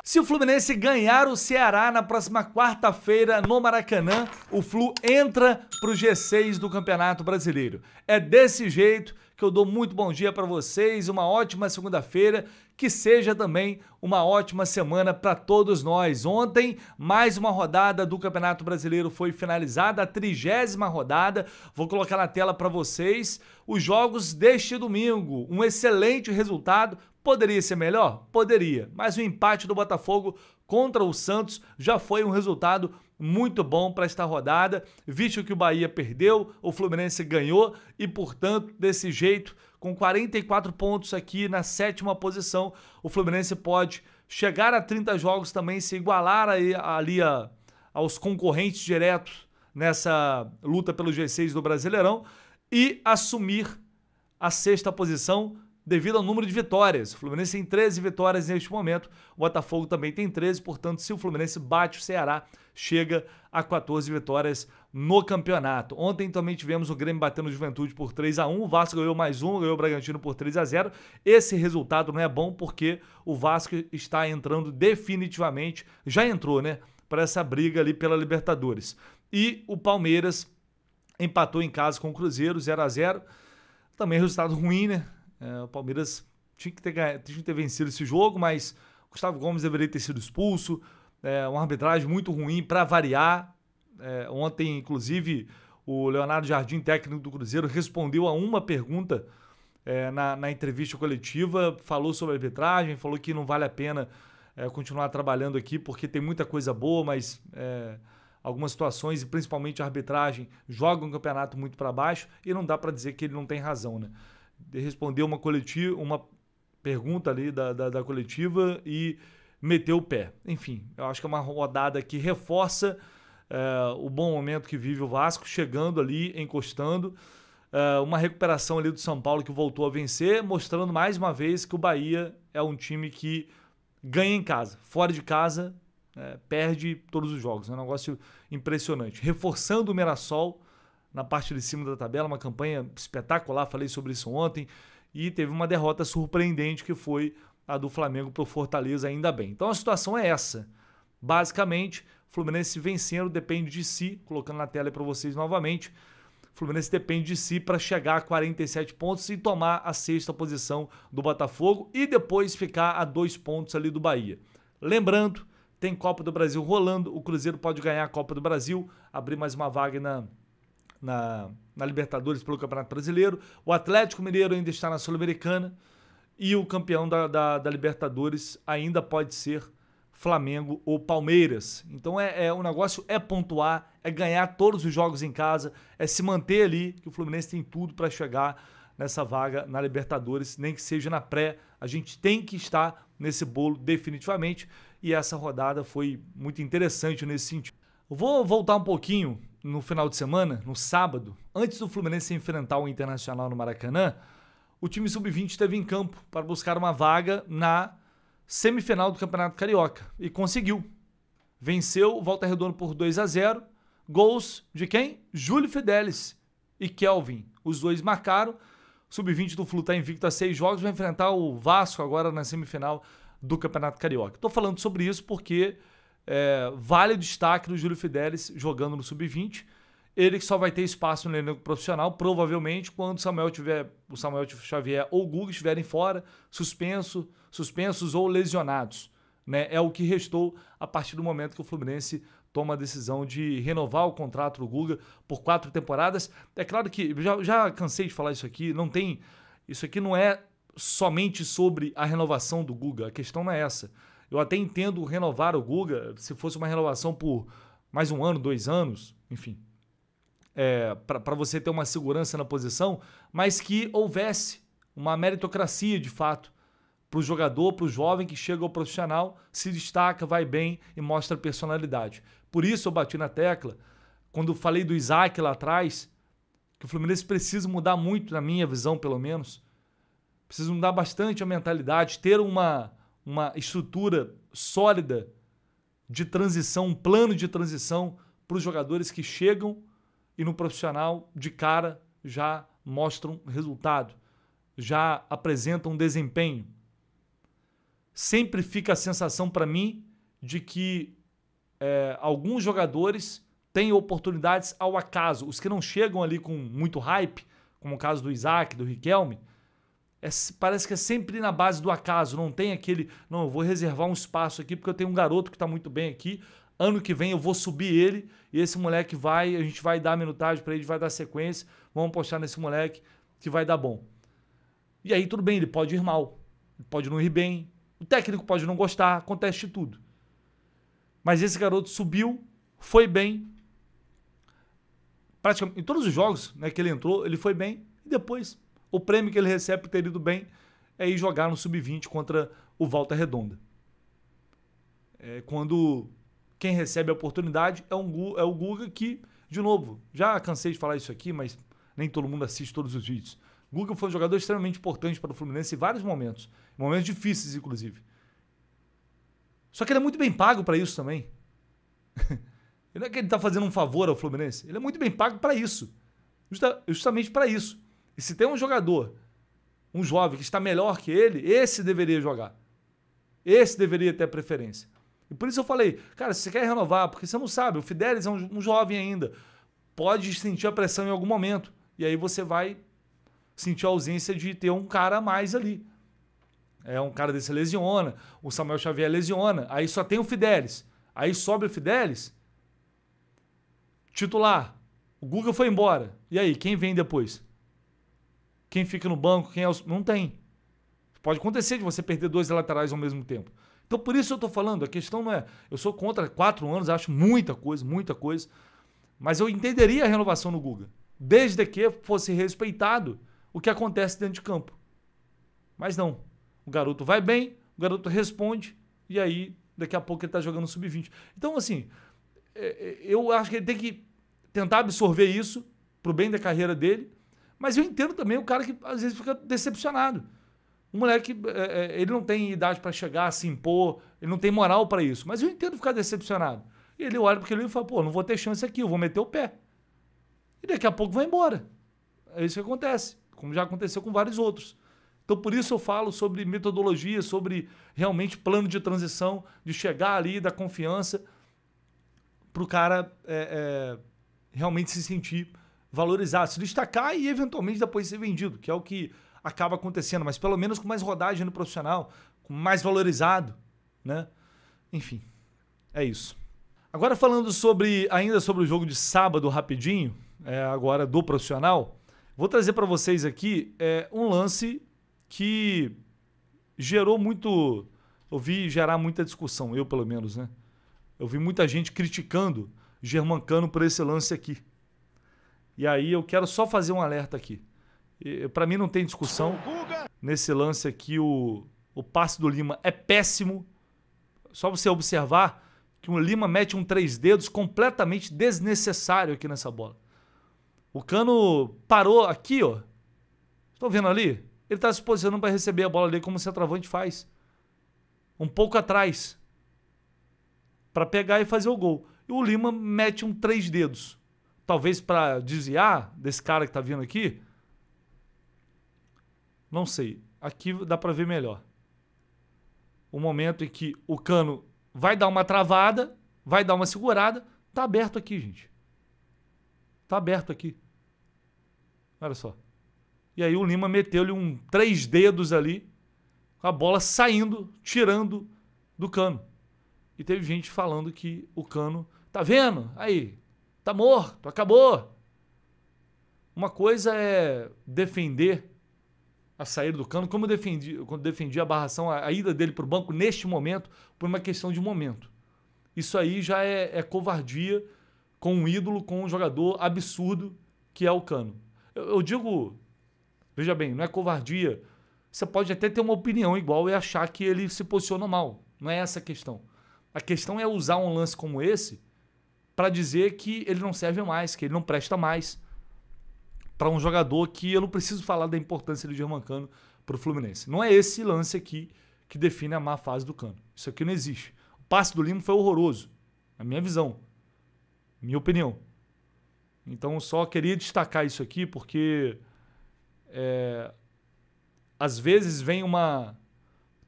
Se o Fluminense ganhar o Ceará na próxima quarta-feira no Maracanã, o Flu entra para o G6 do Campeonato Brasileiro. É desse jeito que eu dou muito bom dia para vocês, uma ótima segunda-feira, que seja também uma ótima semana para todos nós. Ontem, mais uma rodada do Campeonato Brasileiro foi finalizada, a 30ª rodada. Vou colocar na tela para vocês os jogos deste domingo. Um excelente resultado. Poderia ser melhor? Poderia, mas o empate do Botafogo contra o Santos já foi um resultado muito bom para esta rodada, visto que o Bahia perdeu, o Fluminense ganhou e, portanto, desse jeito, com 44 pontos aqui na 7ª posição, o Fluminense pode chegar a 30 jogos também, se igualar aos concorrentes diretos nessa luta pelo G6 do Brasileirão e assumir a 6ª posição devido ao número de vitórias. O Fluminense tem 13 vitórias neste momento, o Botafogo também tem 13, portanto, se o Fluminense bate o Ceará, chega a 14 vitórias no campeonato. Ontem também tivemos o Grêmio batendo o Juventude por 3-1, o Vasco ganhou mais um, ganhou o Bragantino por 3-0. Esse resultado não é bom porque o Vasco está entrando definitivamente, já entrou, né, para essa briga ali pela Libertadores. E o Palmeiras empatou em casa com o Cruzeiro, 0-0. Também resultado ruim, né? O Palmeiras tinha que ter vencido esse jogo, mas Gustavo Gomes deveria ter sido expulso. Uma arbitragem muito ruim para variar. Ontem, inclusive, o Leonardo Jardim, técnico do Cruzeiro, respondeu a uma pergunta na entrevista coletiva, falou sobre a arbitragem, falou que não vale a pena continuar trabalhando aqui porque tem muita coisa boa, mas algumas situações, e principalmente a arbitragem, jogam o campeonato muito para baixo e não dá para dizer que ele não tem razão, né? Respondeu uma pergunta ali da coletiva e meteu o pé. Enfim, eu acho que é uma rodada que reforça o bom momento que vive o Vasco, chegando ali, encostando. Uma recuperação ali do São Paulo que voltou a vencer, mostrando mais uma vez que o Bahia é um time que ganha em casa. Fora de casa, perde todos os jogos. É um negócio impressionante. Reforçando o Mirassol na parte de cima da tabela, uma campanha espetacular, falei sobre isso ontem, e teve uma derrota surpreendente que foi a do Flamengo para o Fortaleza, ainda bem. Então a situação é essa. Basicamente, o Fluminense vencendo depende de si, colocando na tela para vocês novamente, o Fluminense depende de si para chegar a 47 pontos e tomar a 6ª posição do Botafogo e depois ficar a 2 pontos ali do Bahia. Lembrando, tem Copa do Brasil rolando, o Cruzeiro pode ganhar a Copa do Brasil, abrir mais uma vaga na Libertadores pelo Campeonato Brasileiro. O Atlético Mineiro ainda está na Sul-Americana e o campeão da Libertadores ainda pode ser Flamengo ou Palmeiras. Então o negócio é pontuar, é ganhar todos os jogos em casa, é se manter ali, que o Fluminense tem tudo para chegar nessa vaga na Libertadores, nem que seja na pré, a gente tem que estar nesse bolo definitivamente, e essa rodada foi muito interessante nesse sentido. Eu vou voltar um pouquinho no final de semana, no sábado, antes do Fluminense enfrentar o Internacional no Maracanã, o time sub-20 esteve em campo para buscar uma vaga na semifinal do Campeonato Carioca e conseguiu. Venceu o Volta Redonda por 2-0, gols de quem? Júlio Fidelis e Kelvin. Os dois marcaram. O sub-20 do Flu está invicto a 6 jogos, vai enfrentar o Vasco agora na semifinal do Campeonato Carioca. Estou falando sobre isso porque vale o destaque do Júlio Fidelis jogando no sub-20. Ele que só vai ter espaço no elenco profissional, provavelmente, quando o Samuel Xavier ou o Guga estiverem fora, suspensos ou lesionados. Né? É o que restou a partir do momento que o Fluminense toma a decisão de renovar o contrato do Guga por 4 temporadas. É claro que, já cansei de falar isso aqui, isso aqui não é somente sobre a renovação do Guga, a questão não é essa. Eu até entendo renovar o Guga, se fosse uma renovação por mais 1 ano, 2 anos, enfim, para você ter uma segurança na posição, mas que houvesse uma meritocracia de fato para o jogador, para o jovem que chega ao profissional, se destaca, vai bem e mostra personalidade. Por isso eu bati na tecla, quando falei do Isaac lá atrás, que o Fluminense precisa mudar muito, na minha visão pelo menos, precisa mudar bastante a mentalidade, ter uma estrutura sólida de transição, um plano de transição para os jogadores que chegam e no profissional, de cara, já mostram resultado, já apresentam desempenho. sempre fica a sensação para mim de que alguns jogadores têm oportunidades ao acaso. Os que não chegam ali com muito hype, como o caso do Isaac, do Riquelme, parece que é sempre na base do acaso. Não tem aquele, não, eu vou reservar um espaço aqui porque eu tenho um garoto que está muito bem aqui, ano que vem eu vou subir ele e esse moleque a gente vai dar minutagem para ele, vai dar sequência, vamos apostar nesse moleque que vai dar bom. E aí tudo bem, ele pode ir mal, ele pode não ir bem, o técnico pode não gostar, acontece de tudo. Mas esse garoto subiu, foi bem, praticamente em todos os jogos, né, que ele entrou, ele foi bem, e depois o prêmio que ele recebe por ter ido bem é ir jogar no Sub-20 contra o Volta Redonda. Quando quem recebe a oportunidade é o Guga, que, de novo, já cansei de falar isso aqui, mas nem todo mundo assiste todos os vídeos. Guga foi um jogador extremamente importante para o Fluminense em vários momentos difíceis, inclusive. Só que ele é muito bem pago para isso também. Não é que ele está fazendo um favor ao Fluminense, ele é muito bem pago para isso. Justamente para isso. E se tem um jogador, um jovem que está melhor que ele, esse deveria jogar. Esse deveria ter preferência. E por isso eu falei, cara, se você quer renovar, porque você não sabe, o Fidelis é um jovem ainda, pode sentir a pressão em algum momento. E aí você vai sentir a ausência de ter um cara a mais ali. Um cara desse lesiona, o Samuel Xavier lesiona, aí só tem o Fidelis. Aí sobe o Fidelis, titular, o Guga foi embora. E aí, quem vem depois? Quem fica no banco? Não tem. Pode acontecer de você perder 2 laterais ao mesmo tempo. Então, por isso eu estou falando, a questão não é... Eu sou contra 4 anos, acho muita coisa, mas eu entenderia a renovação no Guga, desde que fosse respeitado o que acontece dentro de campo. Mas não. O garoto vai bem, o garoto responde, e aí, daqui a pouco ele está jogando Sub-20. Então, assim, eu acho que ele tem que tentar absorver isso pro bem da carreira dele, mas eu entendo também o cara que às vezes fica decepcionado. O moleque, ele não tem idade para chegar, se impor, ele não tem moral para isso. Mas eu entendo ficar decepcionado. E ele olha porque ele fala, pô, não vou ter chance aqui, eu vou meter o pé. E daqui a pouco vai embora. É isso que acontece, como já aconteceu com vários outros. Então por isso eu falo sobre metodologia, sobre realmente plano de transição, de chegar ali, dar confiança para o cara realmente se sentir valorizado, se destacar e eventualmente depois ser vendido, que é o que acaba acontecendo, mas pelo menos com mais rodagem no profissional, com mais valorizado, né? Enfim, é isso. Agora falando ainda sobre o jogo de sábado rapidinho, agora do profissional, vou trazer para vocês aqui um lance que gerou muito... Eu vi gerar muita discussão, eu pelo menos, né? Eu vi muita gente criticando Germancano por esse lance aqui. E aí eu quero só fazer um alerta aqui. Para mim não tem discussão. Nesse lance aqui, o passe do Lima é péssimo. Só você observar que o Lima mete um 3 dedos completamente desnecessário aqui nessa bola. O Cano parou aqui, ó. Estão vendo ali? Ele está se posicionando para receber a bola ali como o centroavante faz. Um pouco atrás. Para pegar e fazer o gol. E o Lima mete um 3 dedos. Talvez para desviar desse cara que está vindo aqui. Não sei. Aqui dá para ver melhor. O momento em que o Cano vai dar uma travada, vai dar uma segurada. Tá aberto aqui, gente. Tá aberto aqui. Olha só. E aí o Lima meteu-lhe um 3 dedos ali, com a bola saindo, tirando do Cano. E teve gente falando que o Cano... Tá vendo? Aí, tá morto, acabou. Uma coisa é defender a saída do Cano, como eu quando defendi a barração, a ida dele para o banco neste momento, por uma questão de momento. Isso aí já é covardia com um ídolo, com um jogador absurdo que é o Cano. Eu digo, veja bem, não é covardia. Você pode até ter uma opinião igual e achar que ele se posiciona mal. Não é essa a questão. A questão é usar um lance como esse para dizer que ele não serve mais, que ele não presta mais para um jogador que eu não preciso falar da importância do Germancano para o Fluminense. Não é esse lance aqui que define a má fase do Cano. Isso aqui não existe. O passe do Lima foi horroroso, na minha visão, minha opinião. Então eu só queria destacar isso aqui porque às vezes vem uma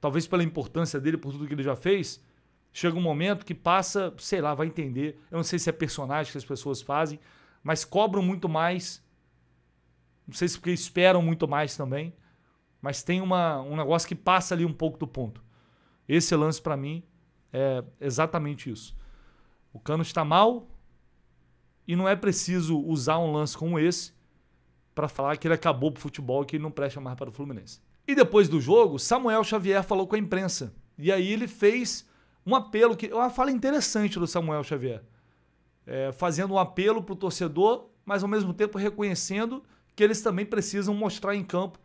talvez pela importância dele, por tudo que ele já fez, chega um momento que passa, sei lá, vai entender. Eu não sei se é personagem que as pessoas fazem, mas cobram muito mais. Não sei se porque esperam muito mais também, mas tem um negócio que passa ali um pouco do ponto. Esse lance pra mim é exatamente isso. O Cano está mal e não é preciso usar um lance como esse para falar que ele acabou pro futebol e que ele não presta mais para o Fluminense. E depois do jogo, Samuel Xavier falou com a imprensa. E aí ele fez um apelo, uma fala interessante do Samuel Xavier. Fazendo um apelo pro torcedor, mas ao mesmo tempo reconhecendo que eles também precisam mostrar em campo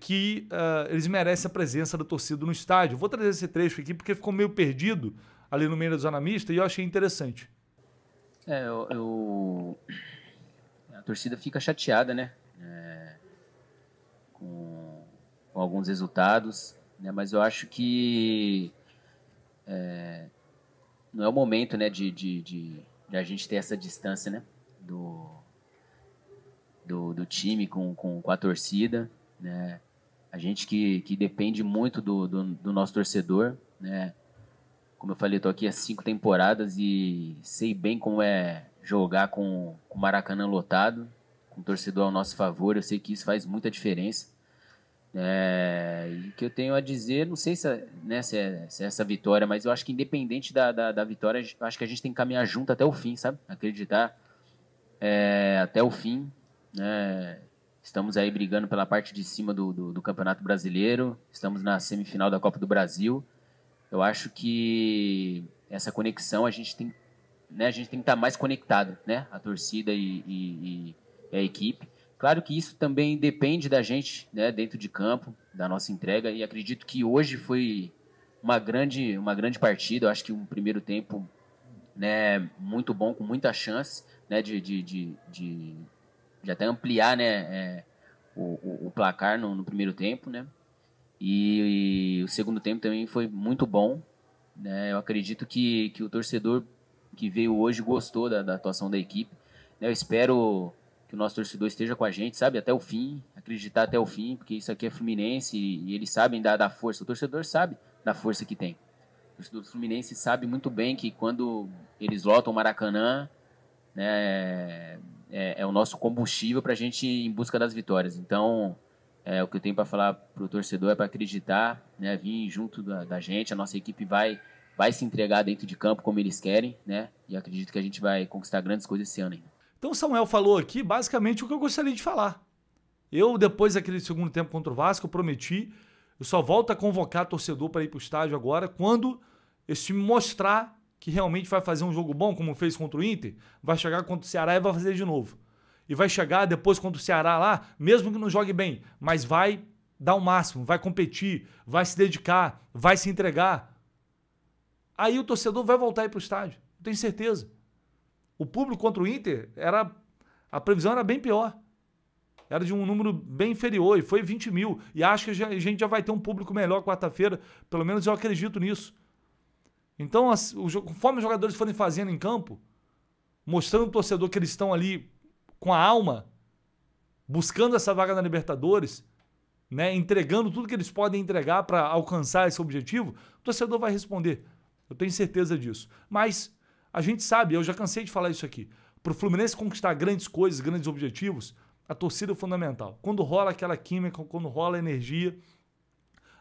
que eles merecem a presença da torcida no estádio. Vou trazer esse trecho aqui porque ficou meio perdido ali no meio da zona mista e eu achei interessante. A torcida fica chateada, né? Com alguns resultados, né? Mas eu acho que não é o momento, né, de a gente ter essa distância, né? Do time com a torcida, né? A gente que depende muito do nosso torcedor, né? Como eu falei, estou aqui há 5 temporadas e sei bem como é jogar com o Maracanã lotado, com o torcedor ao nosso favor. Eu sei que isso faz muita diferença. E o que eu tenho a dizer, não sei se é essa vitória, mas eu acho que independente da vitória, eu acho que a gente tem que caminhar junto até o fim, sabe? Acreditar até o fim, né? Estamos aí brigando pela parte de cima do Campeonato Brasileiro, estamos na semifinal da Copa do Brasil. Eu acho que essa conexão a gente tem que estar mais conectado, né? A torcida e a equipe. Claro que isso também depende da gente, né? Dentro de campo, da nossa entrega. E acredito que hoje foi uma grande partida. Eu acho que um primeiro tempo, né, muito bom, com muita chance, né? De até ampliar, né? O placar no primeiro tempo, né? E o segundo tempo também foi muito bom, né? Eu acredito que o torcedor que veio hoje gostou da atuação da equipe, né? Eu espero que o nosso torcedor esteja com a gente, sabe? Até o fim, acreditar até o fim, porque isso aqui é Fluminense e eles sabem da força. O torcedor sabe da força que tem. O torcedor do Fluminense sabe muito bem que quando eles lotam o Maracanã, né, é o nosso combustível para a gente ir em busca das vitórias. Então, o que eu tenho para falar para o torcedor é para acreditar, né, vir junto da gente. A nossa equipe vai se entregar dentro de campo como eles querem, né? E acredito que a gente vai conquistar grandes coisas esse ano ainda. Então o Samuel falou aqui basicamente o que eu gostaria de falar. Eu, depois daquele segundo tempo contra o Vasco, eu prometi, eu só volto a convocar torcedor para ir para o estádio agora quando esse time mostrar que realmente vai fazer um jogo bom, como fez contra o Inter, vai chegar contra o Ceará e vai fazer de novo. E vai chegar depois contra o Ceará lá, mesmo que não jogue bem, mas vai dar o máximo, vai competir, vai se dedicar, vai se entregar. Aí o torcedor vai voltar a ir para o estádio, eu tenho certeza. O público contra o Inter, a previsão era bem pior. Era de um número bem inferior e foi 20 mil. E acho que a gente já vai ter um público melhor quarta-feira, pelo menos eu acredito nisso. Então, conforme os jogadores forem fazendo em campo, mostrando ao torcedor que eles estão ali com a alma, buscando essa vaga na Libertadores, né, entregando tudo que eles podem entregar para alcançar esse objetivo, o torcedor vai responder. Eu tenho certeza disso. Mas a gente sabe, eu já cansei de falar isso aqui, para o Fluminense conquistar grandes coisas, grandes objetivos, a torcida é fundamental. Quando rola aquela química, quando rola a energia,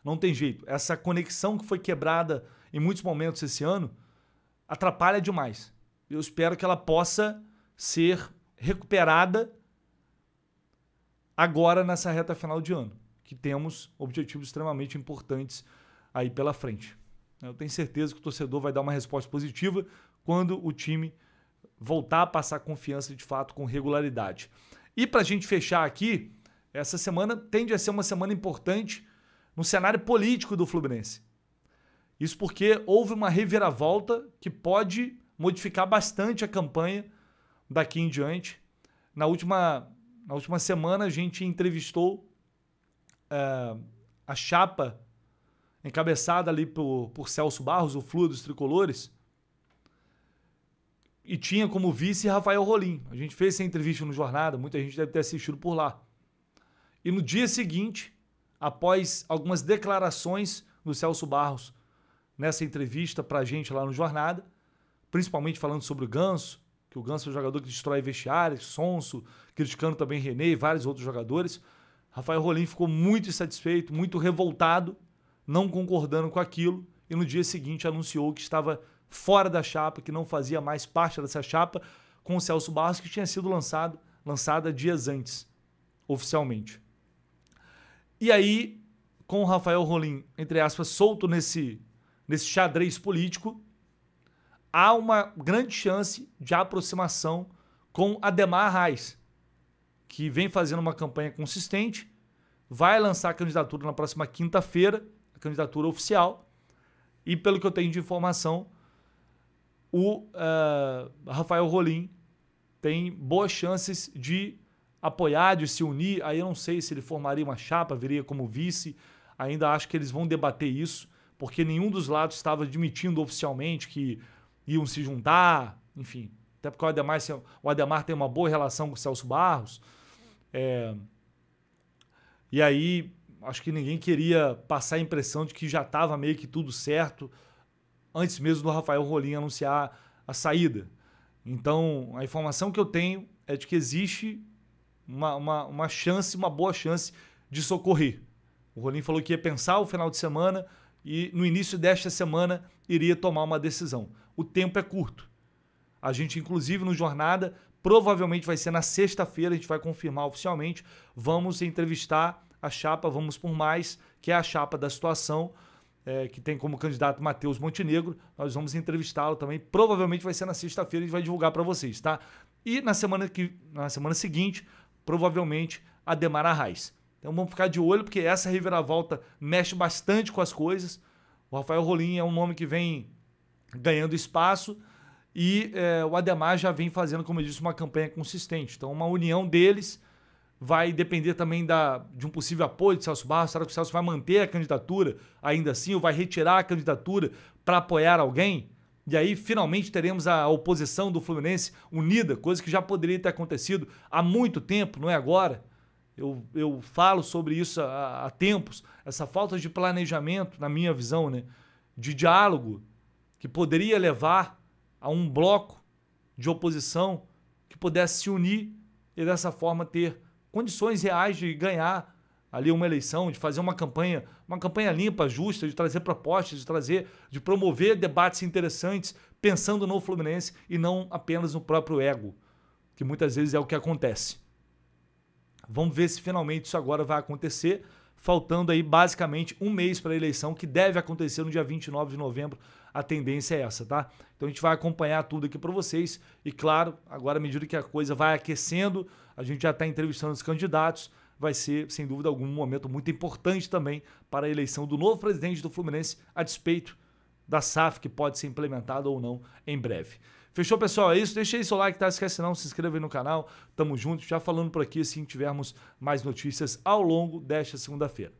não tem jeito. Essa conexão que foi quebrada em muitos momentos esse ano atrapalha demais. Eu espero que ela possa ser recuperada agora nessa reta final de ano, que temos objetivos extremamente importantes aí pela frente. Eu tenho certeza que o torcedor vai dar uma resposta positiva quando o time voltar a passar confiança de fato com regularidade. E para a gente fechar aqui, essa semana tende a ser uma semana importante no cenário político do Fluminense. Isso porque houve uma reviravolta que pode modificar bastante a campanha daqui em diante. Na última semana a gente entrevistou a chapa encabeçada ali por Celso Barros, o Flu dos Tricolores, e tinha como vice Rafael Rolim. A gente fez essa entrevista no Jornada, muita gente deve ter assistido por lá. E no dia seguinte, após algumas declarações do Celso Barros nessa entrevista pra gente lá no Jornada, principalmente falando sobre o Ganso, que o Ganso é um jogador que destrói vestiários, sonso, criticando também René e vários outros jogadores. Rafael Rolim ficou muito insatisfeito, muito revoltado, não concordando com aquilo, e no dia seguinte anunciou que estava fora da chapa, que não fazia mais parte dessa chapa com o Celso Barros, que tinha sido lançada dias antes, oficialmente. E aí, com o Rafael Rolim, entre aspas, solto nesse xadrez político, há uma grande chance de aproximação com Ademar Arraes, que vem fazendo uma campanha consistente, vai lançar a candidatura na próxima quinta-feira, a candidatura oficial, e pelo que eu tenho de informação, o Rafael Rolim tem boas chances de apoiar, de se unir. Aí eu não sei se ele formaria uma chapa, viria como vice, ainda acho que eles vão debater isso, porque nenhum dos lados estava admitindo oficialmente que iam se juntar, enfim. Até porque o Ademar tem uma boa relação com o Celso Barros. E aí, acho que ninguém queria passar a impressão de que já estava meio que tudo certo antes mesmo do Rafael Rolim anunciar a saída. Então, a informação que eu tenho é de que existe uma chance, uma boa chance de socorrer. O Rolim falou que ia pensar o final de semana e no início desta semana iria tomar uma decisão. O tempo é curto. A gente, inclusive, no Jornada, provavelmente vai ser na sexta-feira, a gente vai confirmar oficialmente, vamos entrevistar a chapa Vamos por Mais, que é a chapa da situação, que tem como candidato Matheus Montenegro. Nós vamos entrevistá-lo também, provavelmente vai ser na sexta-feira, a gente vai divulgar para vocês, tá? E na semana seguinte, provavelmente, Ademar Arraes. Então vamos ficar de olho, porque essa reviravolta mexe bastante com as coisas. O Rafael Rolim é um nome que vem ganhando espaço e o Ademar já vem fazendo, como eu disse, uma campanha consistente. Então uma união deles vai depender também de um possível apoio de Celso Barros. Será que o Celso vai manter a candidatura ainda assim ou vai retirar a candidatura para apoiar alguém? E aí finalmente teremos a oposição do Fluminense unida, coisa que já poderia ter acontecido há muito tempo, não é agora. Eu falo sobre isso há tempos, essa falta de planejamento, na minha visão, né, de diálogo, que poderia levar a um bloco de oposição que pudesse se unir e dessa forma ter condições reais de ganhar ali uma eleição, de fazer uma campanha limpa, justa, de trazer propostas, de promover debates interessantes, pensando no Fluminense e não apenas no próprio ego, que muitas vezes é o que acontece. Vamos ver se finalmente isso agora vai acontecer, faltando aí basicamente um mês para a eleição, que deve acontecer no dia 29 de novembro. A tendência é essa, tá? Então a gente vai acompanhar tudo aqui para vocês e, claro, agora à medida que a coisa vai aquecendo, a gente já está entrevistando os candidatos, vai ser, sem dúvida algum, um momento muito importante também para a eleição do novo presidente do Fluminense, a despeito da SAF, que pode ser implementada ou não em breve. Fechou, pessoal? É isso. Deixa aí seu like, tá? Esquece não, se inscreva aí no canal. Tamo junto. Já falando por aqui, assim, tivermos mais notícias ao longo desta segunda-feira.